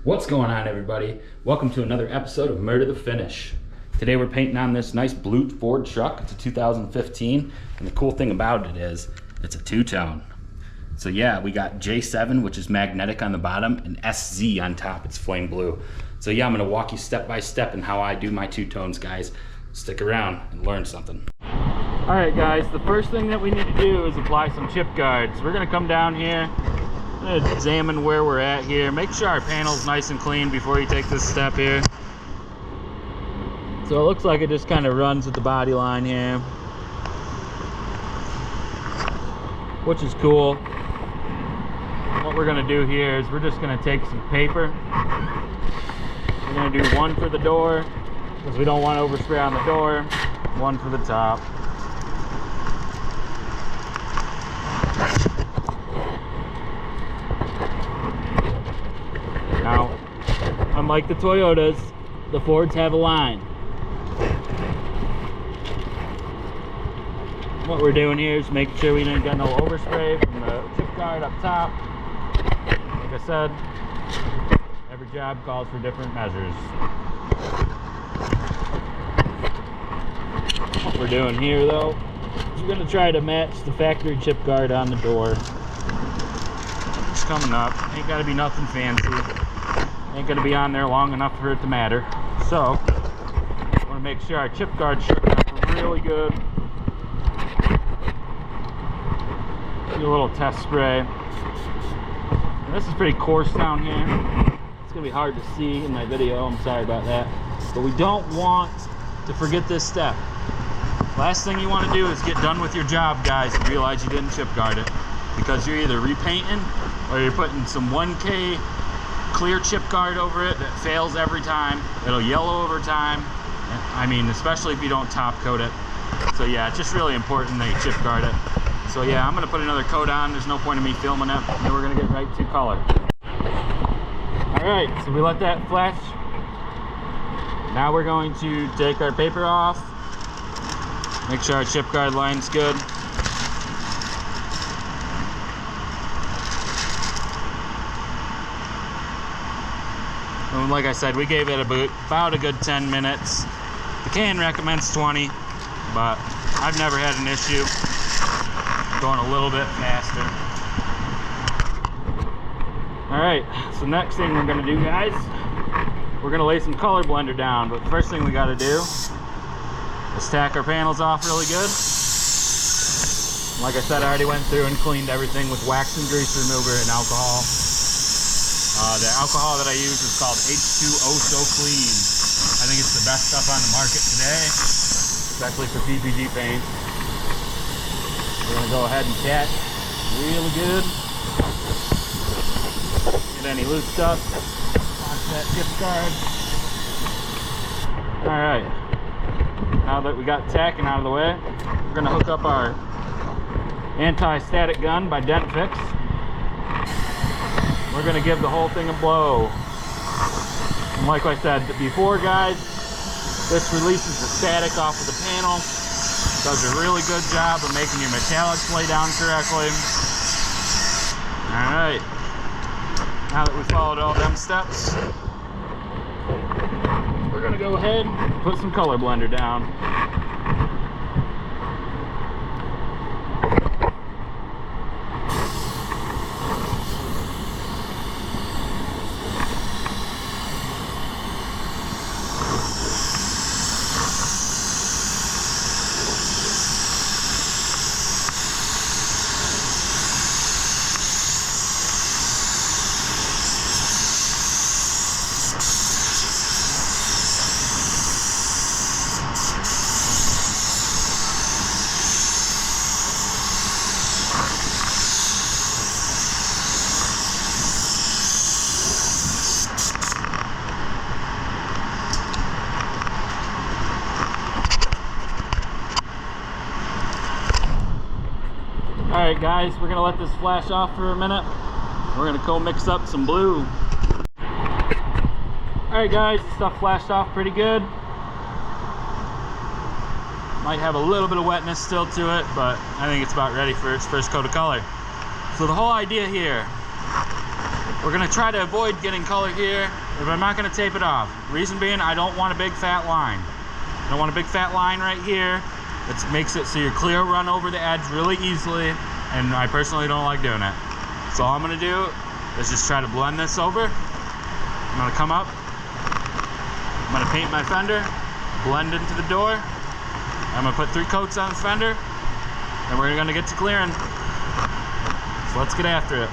What's going on, everybody? Welcome to another episode of Murder the Finish. Today we're painting on this nice blue Ford truck. It's a 2015, and the cool thing about it is it's a two-tone. So yeah, we got J7, which is magnetic on the bottom, and SZ on top. It's flame blue. So yeah, I'm gonna walk you step by step in how I do my two-tones, guys. Stick around and learn something. All right, guys, the first thing that we need to do is apply some chip guards. We're gonna come down here, examine where we're at here, make sure our panel's nice and clean before you take this step here. So it looks like it just kind of runs at the body line here, which is cool. What we're gonna do here is we're just gonna take some paper. We're gonna do one for the door because we don't want to overspray on the door, one for the top. Now, unlike the Toyotas, the Fords have a line. What we're doing here is making sure we didn't get no overspray from the chip guard up top. Like I said, every job calls for different measures. What we're doing here, though, is we're going to try to match the factory chip guard on the door. It's coming up. Ain't got to be nothing fancy. Ain't gonna be on there long enough for it to matter. So, I want to make sure our chip guard's shooken up really good. Do a little test spray. And this is pretty coarse down here. It's gonna be hard to see in my video. I'm sorry about that. But we don't want to forget this step. Last thing you want to do is get done with your job, guys, and realize you didn't chip guard it, because you're either repainting or you're putting some 1K clear chip guard over it that fails every time. It'll yellow over time. I mean, especially if you don't top coat it. So yeah, it's just really important that you chip guard it. So yeah, I'm gonna put another coat on. There's no point in me filming it. And then we're gonna get right to color. All right, so we let that flash. Now we're going to take our paper off. Make sure our chip guard line's good. And like I said, we gave it about a good 10 minutes. The can recommends 20, but I've never had an issue going a little bit faster. All right, so next thing we're gonna do, guys, we're gonna lay some color blender down. But the first thing we gotta do is tack our panels off really good. Like I said, I already went through and cleaned everything with wax and grease remover and alcohol. The alcohol that I use is called H2O So Clean. I think it's the best stuff on the market today, especially for PPG paint. We're going to go ahead and tack really good. Get any loose stuff onto that chip guard. Alright, now that we got tacking out of the way, we're going to hook up our anti-static gun by DentFix. We're gonna give the whole thing a blow. And like I said before, guys, this releases the static off of the panel. Does a really good job of making your metallics lay down correctly. Alright. Now that we followed all them steps, we're gonna go ahead and put some color blender down. Alright guys, we're gonna let this flash off for a minute. We're gonna go mix up some blue. Alright guys, the stuff flashed off pretty good. Might have a little bit of wetness still to it, but I think it's about ready for its first coat of color. So the whole idea here We're gonna try to avoid getting color here, but I'm not gonna tape it off. Reason being, I don't want a big fat line. I don't want a big fat line right here. It makes it so your clear run over the edge really easily, and I personally don't like doing it. So all I'm gonna do is just try to blend this over. I'm gonna come up, I'm gonna paint my fender, blend into the door. I'm gonna put 3 coats on the fender, and we're gonna get to clearing. So let's get after it.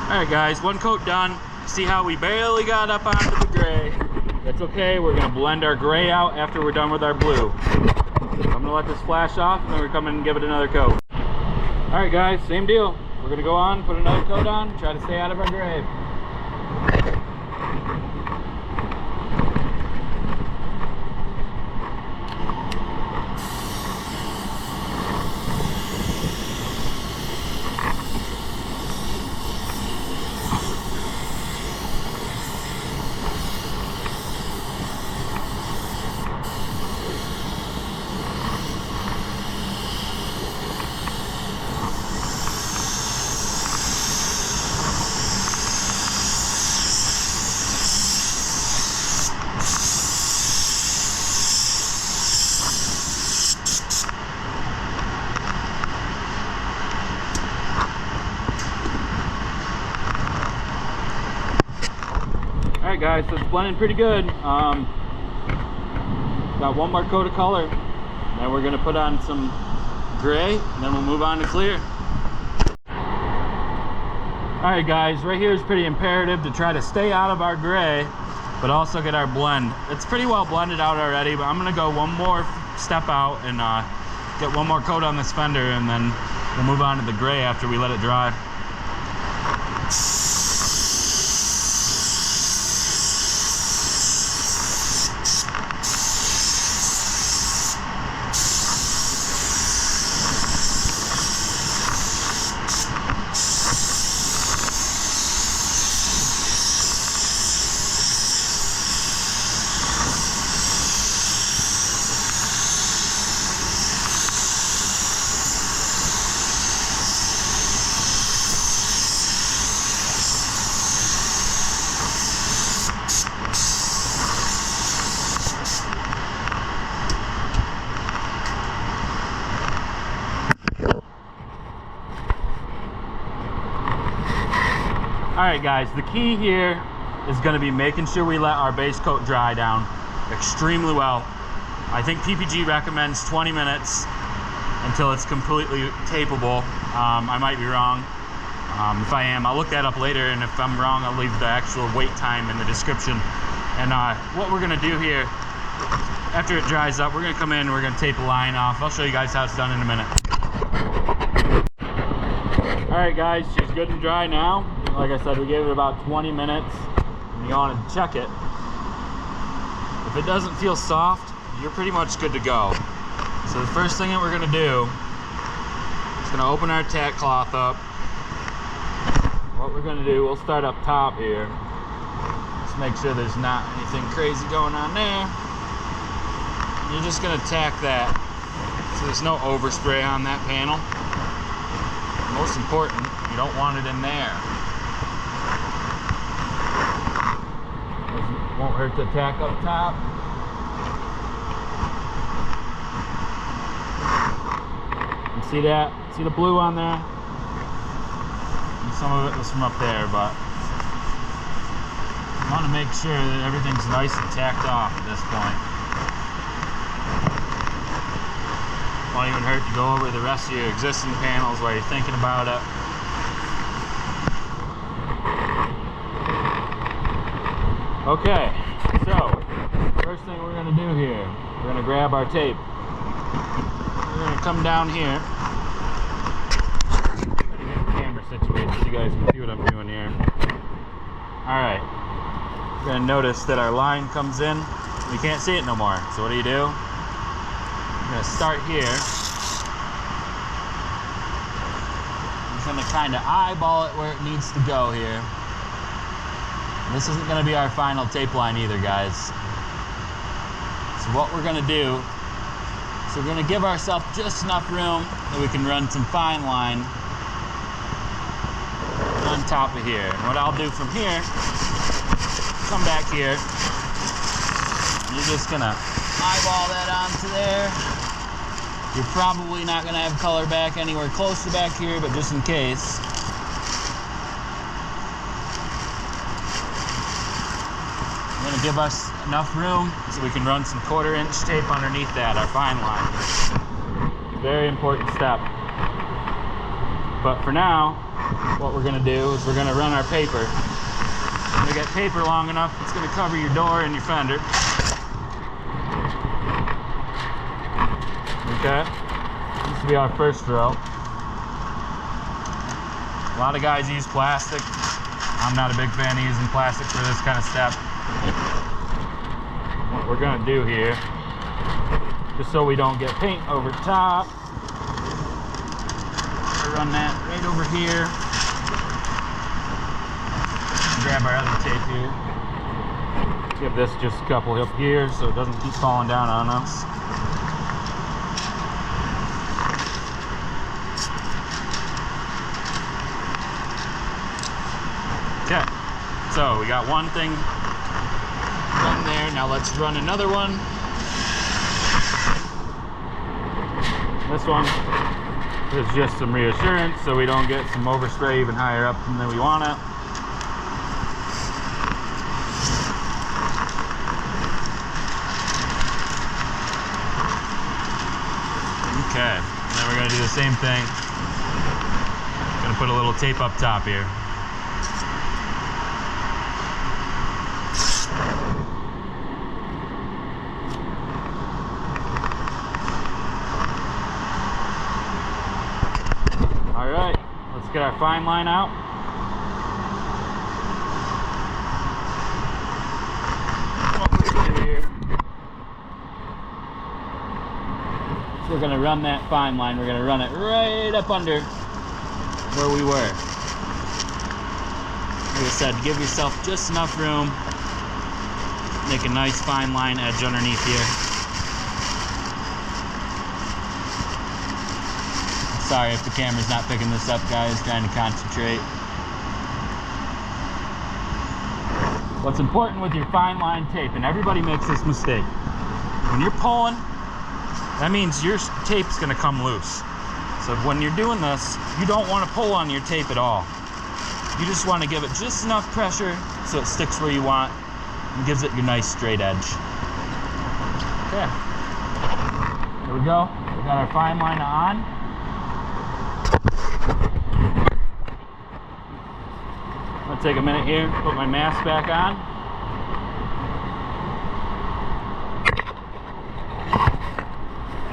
Alright guys, 1 coat done. See how we barely got up onto the gray. That's okay, we're gonna blend our gray out after we're done with our blue. I'm gonna let this flash off and then we're coming and give it another coat. Alright guys, same deal. We're gonna go on, put another coat on, try to stay out of our gray. Alright guys, so it's blending pretty good. Got 1 more coat of color. Now we're gonna put on some gray, and then we'll move on to clear. Alright guys, right here is pretty imperative to try to stay out of our gray, but also get our blend. It's pretty well blended out already, but I'm gonna go 1 more step out and get 1 more coat on this fender, and then we'll move on to the gray after we let it dry. Alright guys, the key here is going to be making sure we let our base coat dry down extremely well. I think PPG recommends 20 minutes until it's completely tapeable. I might be wrong. If I am, I'll look that up later, and if I'm wrong, I'll leave the actual wait time in the description. And what we're going to do here, after it dries up, we're going to come in and we're going to tape the line off. I'll show you guys how it's done in a minute. Alright guys, she's good and dry now. Like I said, we gave it about 20 minutes, and you want to check it. If it doesn't feel soft, you're pretty much good to go. So the first thing that we're going to do is going to open our tack cloth up. What we're going to do, we'll start up top here. Just make sure there's not anything crazy going on there. You're just going to tack that so there's no overspray on that panel. Most important, you don't want it in there. Won't hurt to tack up top. You see that? See the blue on there? And some of it was from up there, but you want to make sure that everything's nice and tacked off at this point. Won't even hurt to go over the rest of your existing panels while you're thinking about it. Okay, so first thing we're gonna do here, we're gonna grab our tape. We're gonna come down here. Try to get the camera situated so you guys can see what I'm doing here. Alright, you're gonna notice that our line comes in. We can't see it no more. So what do? You're gonna start here. You're gonna kind of eyeball it where it needs to go here. This isn't gonna be our final tape line either, guys. So what we're gonna do, so we're gonna give ourselves just enough room that we can run some fine line on top of here. And what I'll do from here, come back here, and you're just gonna eyeball that onto there. You're probably not gonna have color back anywhere close to back here, but just in case. I'm gonna give us enough room so we can run some 1/4 inch tape underneath that, our fine line. Very important step. But for now, what we're gonna do is we're gonna run our paper. When we get paper long enough, it's gonna cover your door and your fender. Okay, this will be our first row. A lot of guys use plastic. I'm not a big fan of using plastic for this kind of step. What we're gonna do here, just so we don't get paint over top, we'll run that right over here. Grab our other tape here. Give this just a couple up here so it doesn't keep falling down on us. Okay, so we got one thing done there. Now let's run another one. This one is just some reassurance so we don't get some overspray even higher up than we want it. Okay, and then we're going to do the same thing. Going to put a little tape up top here. Alright, let's get our fine line out. What we're going to do here, so we're going to run that fine line. We're going to run it right up under where we were. Like I said, give yourself just enough room. Make a nice fine line edge underneath here. Sorry if the camera's not picking this up, guys. Trying to concentrate. What's important with your fine line tape, and everybody makes this mistake, when you're pulling, that means your tape's going to come loose. So when you're doing this, you don't want to pull on your tape at all. You just want to give it just enough pressure so it sticks where you want and gives it your nice straight edge. Okay. There we go. We got our fine line on. I'm going to take a minute here, put my mask back on.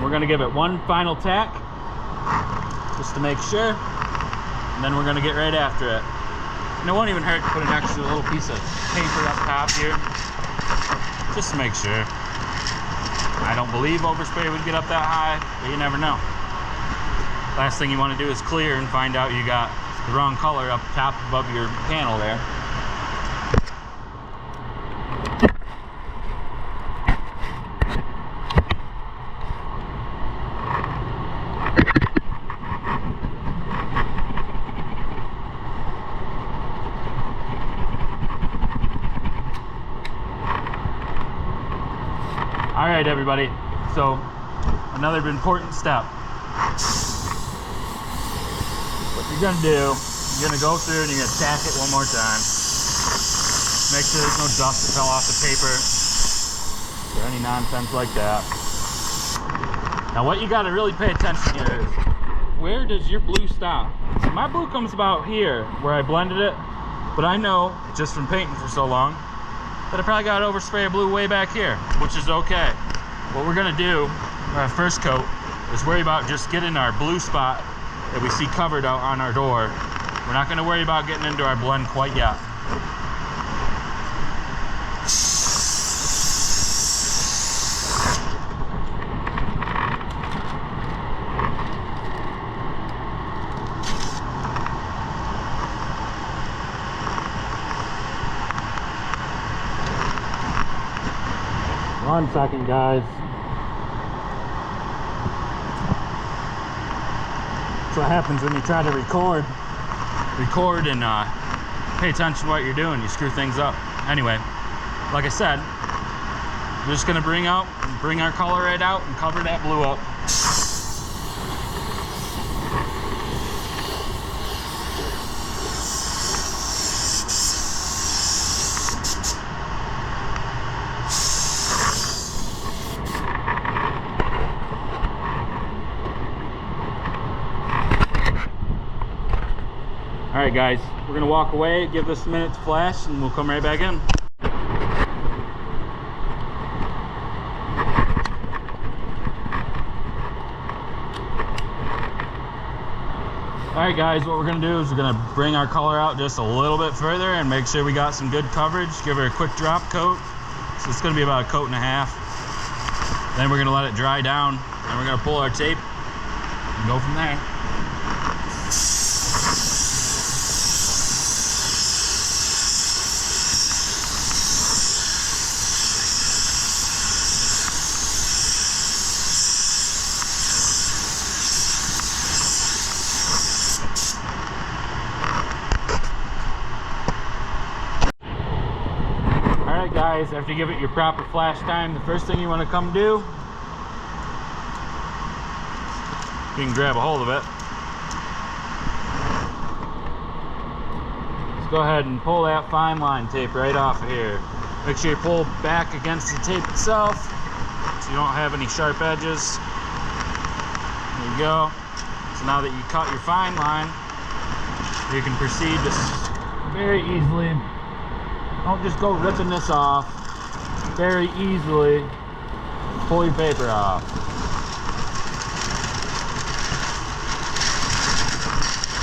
We're going to give it one final tack, just to make sure, and then we're going to get right after it. And it won't even hurt to put an extra little piece of paper up top here, just to make sure. I don't believe overspray would get up that high, but you never know. Last thing you want to do is clear and find out you got the wrong color up top above your panel there. All right, everybody. So another important step. What you're gonna do, you're gonna go through and you're gonna tack it one more time. Make sure there's no dust that fell off the paper or any nonsense like that. Now what you gotta really pay attention here is, where does your blue stop? So my blue comes about here where I blended it, but I know just from painting for so long that I probably got overspray of blue way back here, which is okay. What we're gonna do, our first coat, is worry about just getting our blue spot that we see covered out on our door. We're not gonna worry about getting into our blend quite yet. One second, guys. That's what happens when you try to record And pay attention to what you're doing. You screw things up. Anyway, like I said, we're just gonna bring our color right out and cover that blue up. All right, guys, we're gonna walk away, give this a minute to flash, and we'll come right back in. All right, guys, what we're gonna do is we're gonna bring our color out just a little bit further and make sure we got some good coverage. Give her a quick drop coat. So it's gonna be about a coat and a half. Then we're gonna let it dry down, and we're gonna pull our tape and go from there. Guys, after you give it your proper flash time, the first thing you want to come do, you can grab a hold of it. Just go ahead and pull that fine line tape right off of here. Make sure you pull back against the tape itself so you don't have any sharp edges. There you go. So now that you cut your fine line, you can proceed to very easily. Don't just go ripping this off. Very easily pull your paper off.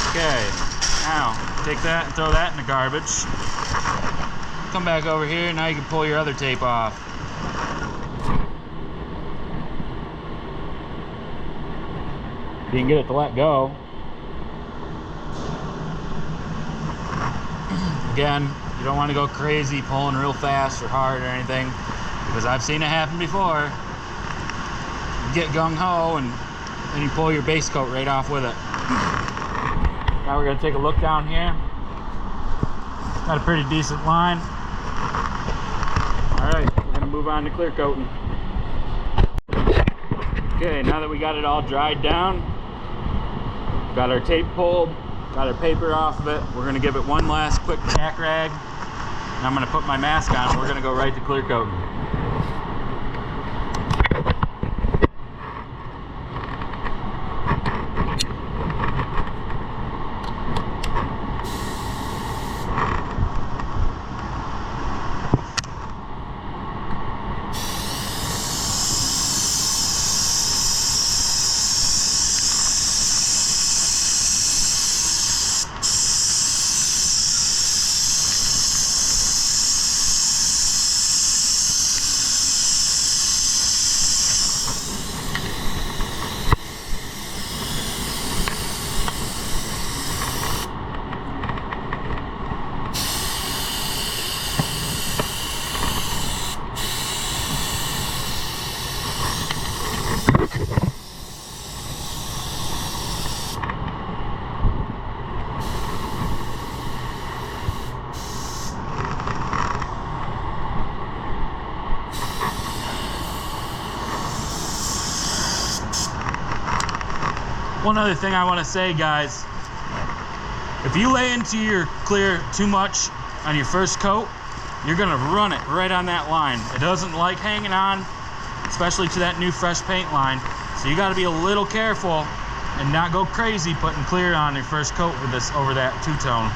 Okay, now take that and throw that in the garbage. Come back over here, now you can pull your other tape off. You can get it to let go. Again, you don't want to go crazy pulling real fast or hard or anything, because I've seen it happen before. You get gung-ho and then you pull your base coat right off with it. Now we're going to take a look down here. Got a pretty decent line. Alright, we're going to move on to clear coating. Okay, now that we got it all dried down, got our tape pulled, got our paper off of it, we're going to give it one last quick tack rag. And I'm going to put my mask on and we're going to go right to clear coating. One other thing I want to say, guys, if you lay into your clear too much on your first coat, you're gonna run it right on that line. It doesn't like hanging on, especially to that new fresh paint line. So you gotta be a little careful and not go crazy putting clear on your first coat with this over that two-tone.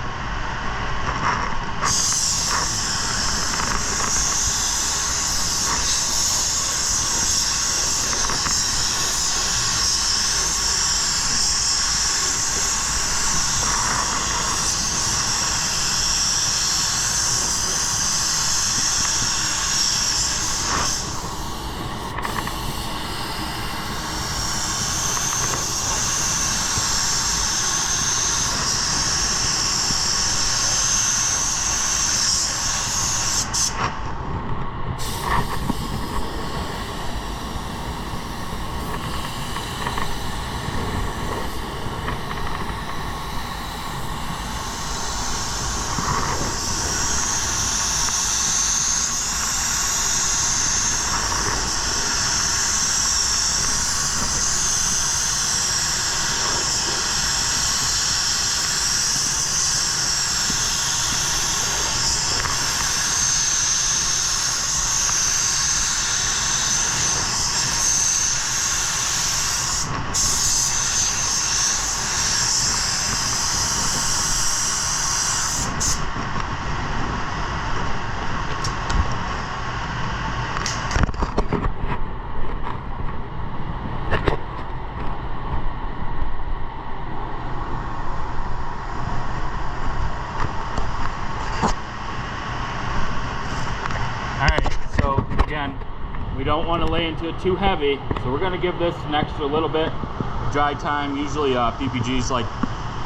We don't want to lay into it too heavy, so we're going to give this an extra little bit of dry time. Usually PPG is like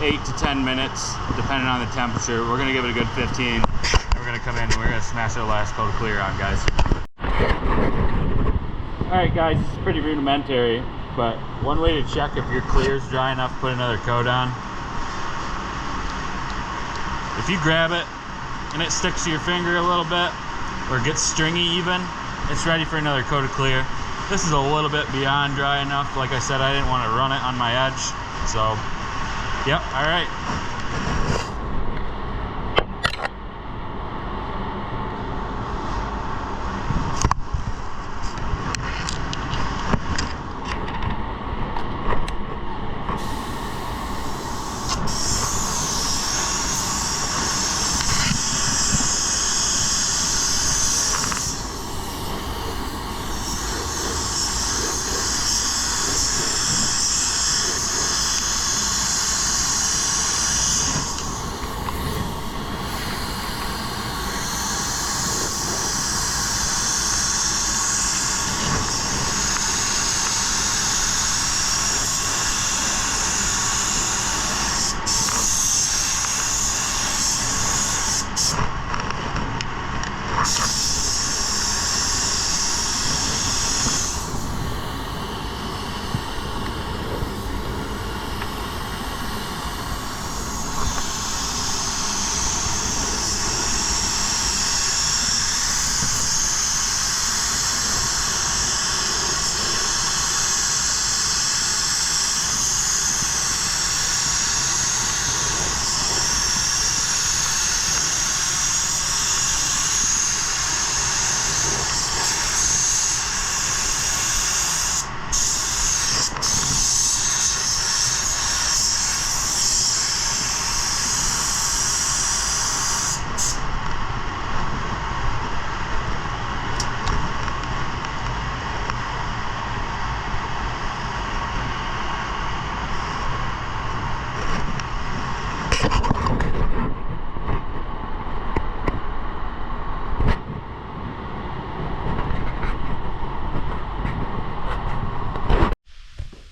8 to 10 minutes, depending on the temperature. We're going to give it a good 15. And we're going to come in and we're going to smash our last coat of clear on, guys. Alright guys, this is pretty rudimentary, but one way to check if your clear is dry enough to put another coat on. If you grab it and it sticks to your finger a little bit, or gets stringy even, it's ready for another coat of clear. This is a little bit beyond dry enough. Like I said, I didn't want to run it on my edge. So, yep, alright.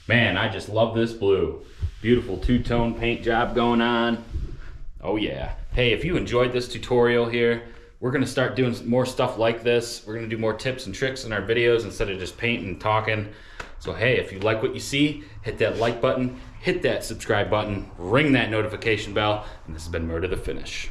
Man, I just love this blue. Beautiful two-tone paint job going on. Oh yeah. Hey, if you enjoyed this tutorial here, we're gonna start doing more stuff like this. We're gonna do more tips and tricks in our videos instead of just painting and talking. So hey, if you like what you see, hit that like button, hit that subscribe button, ring that notification bell, and this has been Murder the Finish.